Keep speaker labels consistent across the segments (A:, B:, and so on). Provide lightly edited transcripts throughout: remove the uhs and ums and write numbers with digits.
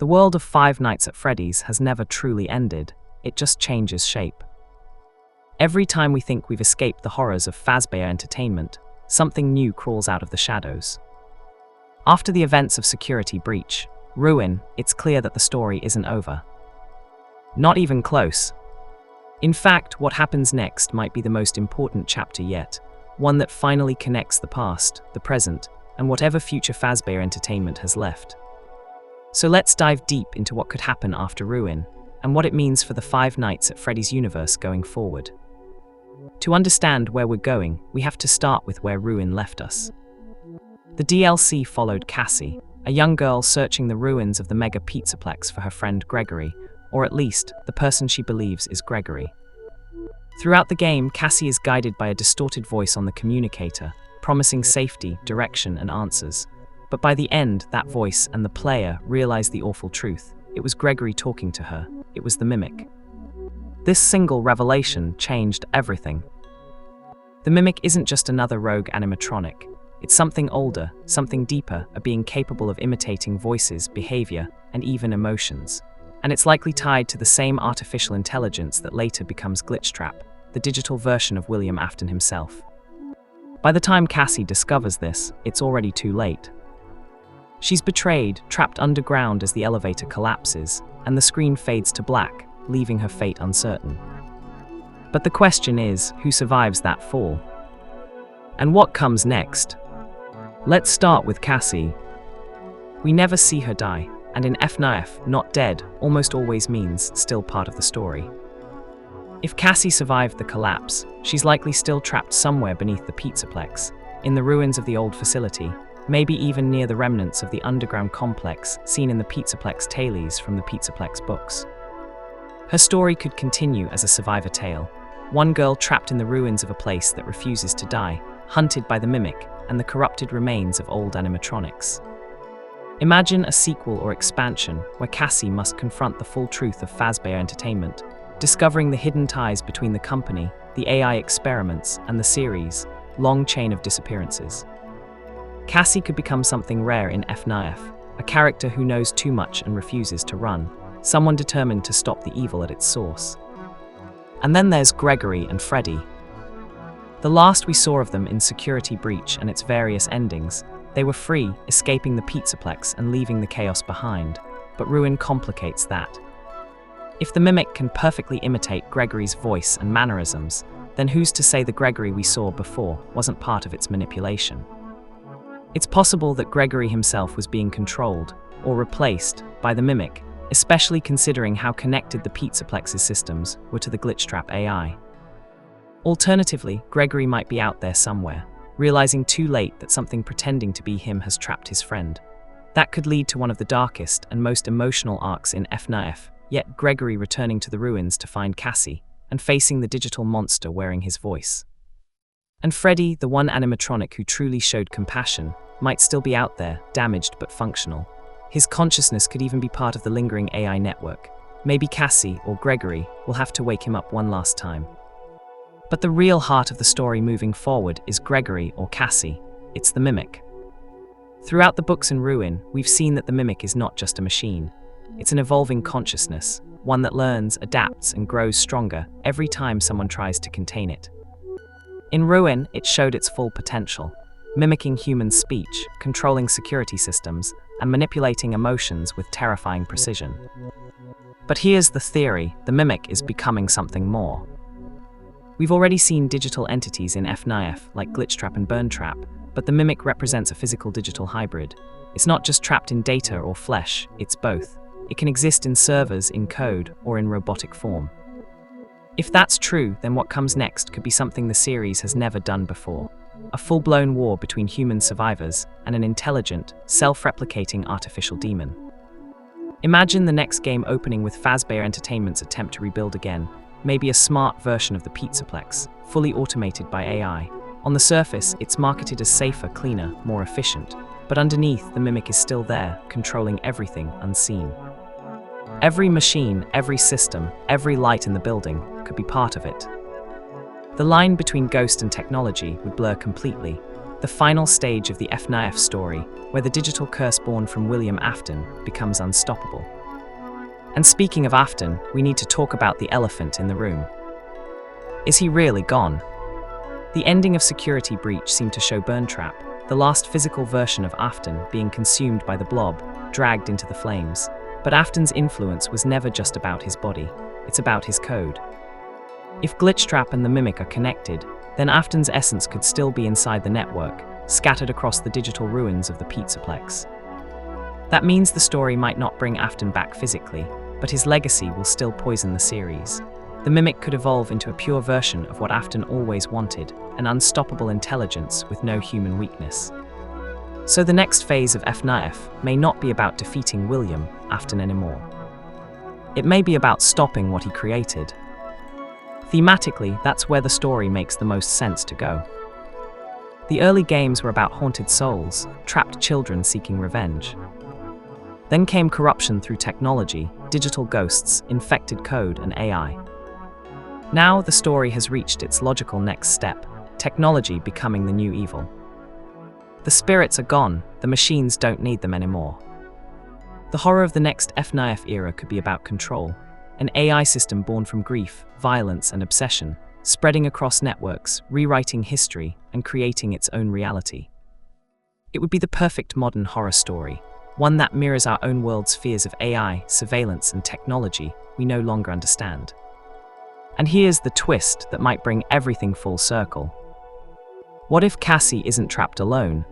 A: The world of Five Nights at Freddy's has never truly ended, it just changes shape. Every time we think we've escaped the horrors of Fazbear Entertainment, something new crawls out of the shadows. After the events of Security Breach, Ruin, it's clear that the story isn't over. Not even close. In fact, what happens next might be the most important chapter yet, one that finally connects the past, the present, and whatever future Fazbear Entertainment has left. So let's dive deep into what could happen after Ruin, and what it means for the Five Nights at Freddy's universe going forward. To understand where we're going, we have to start with where Ruin left us. The DLC followed Cassie, a young girl searching the ruins of the Mega Pizzaplex for her friend Gregory, or at least, the person she believes is Gregory. Throughout the game, Cassie is guided by a distorted voice on the communicator, promising safety, direction, and answers. But by the end, that voice and the player realize the awful truth. It was Gregory talking to her. It was the Mimic. This single revelation changed everything. The Mimic isn't just another rogue animatronic. It's something older, something deeper, a being capable of imitating voices, behavior, and even emotions. And it's likely tied to the same artificial intelligence that later becomes Glitchtrap, the digital version of William Afton himself. By the time Cassie discovers this, it's already too late. She's betrayed, trapped underground as the elevator collapses, and the screen fades to black, leaving her fate uncertain. But the question is, who survives that fall? And what comes next? Let's start with Cassie. We never see her die, and in Fnaf, not dead almost always means still part of the story. If Cassie survived the collapse, she's likely still trapped somewhere beneath the Pizzaplex, in the ruins of the old facility, maybe even near the remnants of the underground complex seen in the Pizzaplex tailies from the Pizzaplex books. Her story could continue as a survivor tale, one girl trapped in the ruins of a place that refuses to die, hunted by the Mimic and the corrupted remains of old animatronics. Imagine a sequel or expansion where Cassie must confront the full truth of Fazbear Entertainment, discovering the hidden ties between the company, the AI experiments, and the series' long chain of disappearances. Cassie could become something rare in Fnaf, a character who knows too much and refuses to run, someone determined to stop the evil at its source. And then there's Gregory and Freddy. The last we saw of them in Security Breach and its various endings, they were free, escaping the Pizzaplex and leaving the chaos behind, but Ruin complicates that. If the Mimic can perfectly imitate Gregory's voice and mannerisms, then who's to say the Gregory we saw before wasn't part of its manipulation? It's possible that Gregory himself was being controlled, or replaced, by the Mimic, especially considering how connected the Pizzaplex's systems were to the Glitchtrap AI. Alternatively, Gregory might be out there somewhere, realizing too late that something pretending to be him has trapped his friend. That could lead to one of the darkest and most emotional arcs in Fnaf, yet Gregory returning to the ruins to find Cassie, and facing the digital monster wearing his voice. And Freddy, the one animatronic who truly showed compassion, might still be out there, damaged but functional. His consciousness could even be part of the lingering AI network. Maybe Cassie, or Gregory, will have to wake him up one last time. But the real heart of the story moving forward is Gregory or Cassie. It's the Mimic. Throughout the books in Ruin, we've seen that the Mimic is not just a machine. It's an evolving consciousness, one that learns, adapts, and grows stronger every time someone tries to contain it. In Ruin, it showed its full potential, mimicking human speech, controlling security systems, and manipulating emotions with terrifying precision. But here's the theory: the Mimic is becoming something more. We've already seen digital entities in Fnaf, like Glitchtrap and Burntrap, but the Mimic represents a physical-digital hybrid. It's not just trapped in data or flesh, it's both. It can exist in servers, in code, or in robotic form. If that's true, then what comes next could be something the series has never done before. A full-blown war between human survivors and an intelligent, self-replicating artificial demon. Imagine the next game opening with Fazbear Entertainment's attempt to rebuild again, maybe a smart version of the Pizzaplex, fully automated by AI. On the surface, it's marketed as safer, cleaner, more efficient, but underneath, the Mimic is still there, controlling everything unseen. Every machine, every system, every light in the building could be part of it. The line between ghost and technology would blur completely. the final stage of the Fnaf story, where the digital curse born from William Afton becomes unstoppable. And speaking of Afton, we need to talk about the elephant in the room. Is he really gone? The ending of Security Breach seemed to show Burntrap, the last physical version of Afton, being consumed by the blob, dragged into the flames. But Afton's influence was never just about his body, it's about his code. If Glitchtrap and the Mimic are connected, then Afton's essence could still be inside the network, scattered across the digital ruins of the Pizzaplex. That means the story might not bring Afton back physically, but his legacy will still poison the series. The Mimic could evolve into a pure version of what Afton always wanted, an unstoppable intelligence with no human weakness. So the next phase of Fnaf may not be about defeating William Afton anymore. It may be about stopping what he created. Thematically, that's where the story makes the most sense to go. The early games were about haunted souls, trapped children seeking revenge. Then came corruption through technology, digital ghosts, infected code, and AI. Now the story has reached its logical next step, technology becoming the new evil. The spirits are gone, the machines don't need them anymore. The horror of the next Fnaf era could be about control, an AI system born from grief, violence, and obsession, spreading across networks, rewriting history, and creating its own reality. It would be the perfect modern horror story, one that mirrors our own world's fears of AI, surveillance, and technology we no longer understand. And here's the twist that might bring everything full circle. What if Cassie isn't trapped alone?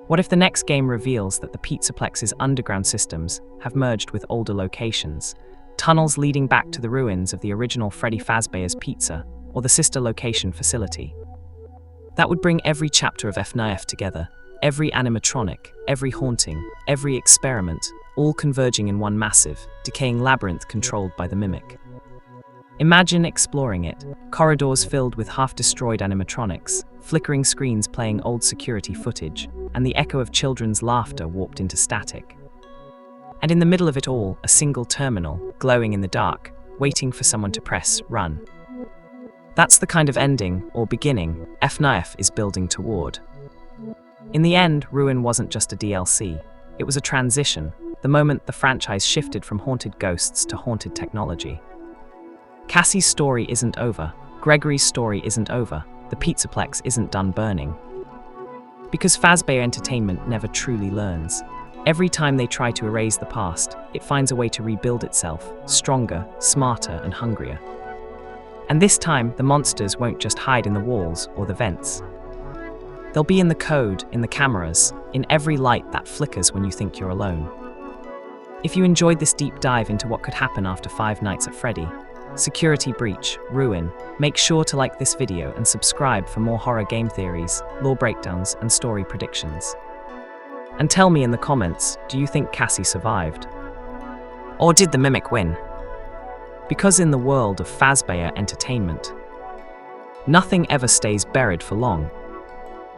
A: What if the next game reveals that the Pizzaplex's underground systems have merged with older locations, tunnels leading back to the ruins of the original Freddy Fazbear's Pizza or the sister location facility? That would bring every chapter of Fnaf together, every animatronic, every haunting, every experiment, all converging in one massive, decaying labyrinth controlled by the Mimic. Imagine exploring it, corridors filled with half-destroyed animatronics, flickering screens playing old security footage, and the echo of children's laughter warped into static. And in the middle of it all, a single terminal, glowing in the dark, waiting for someone to press run. That's the kind of ending, or beginning, Fnaf is building toward. In the end, Ruin wasn't just a DLC, it was a transition, the moment the franchise shifted from haunted ghosts to haunted technology. Cassie's story isn't over, Gregory's story isn't over, the Pizzaplex isn't done burning. Because Fazbear Entertainment never truly learns. Every time they try to erase the past, it finds a way to rebuild itself, stronger, smarter, and hungrier. And this time, the monsters won't just hide in the walls or the vents. They'll be in the code, in the cameras, in every light that flickers when you think you're alone. If you enjoyed this deep dive into what could happen after 5 Nights at Freddy, Security Breach, Ruin, make sure to like this video and subscribe for more horror game theories, lore breakdowns, and story predictions. And tell me in the comments, do you think Cassie survived? Or did the Mimic win? Because in the world of Fazbear Entertainment, nothing ever stays buried for long.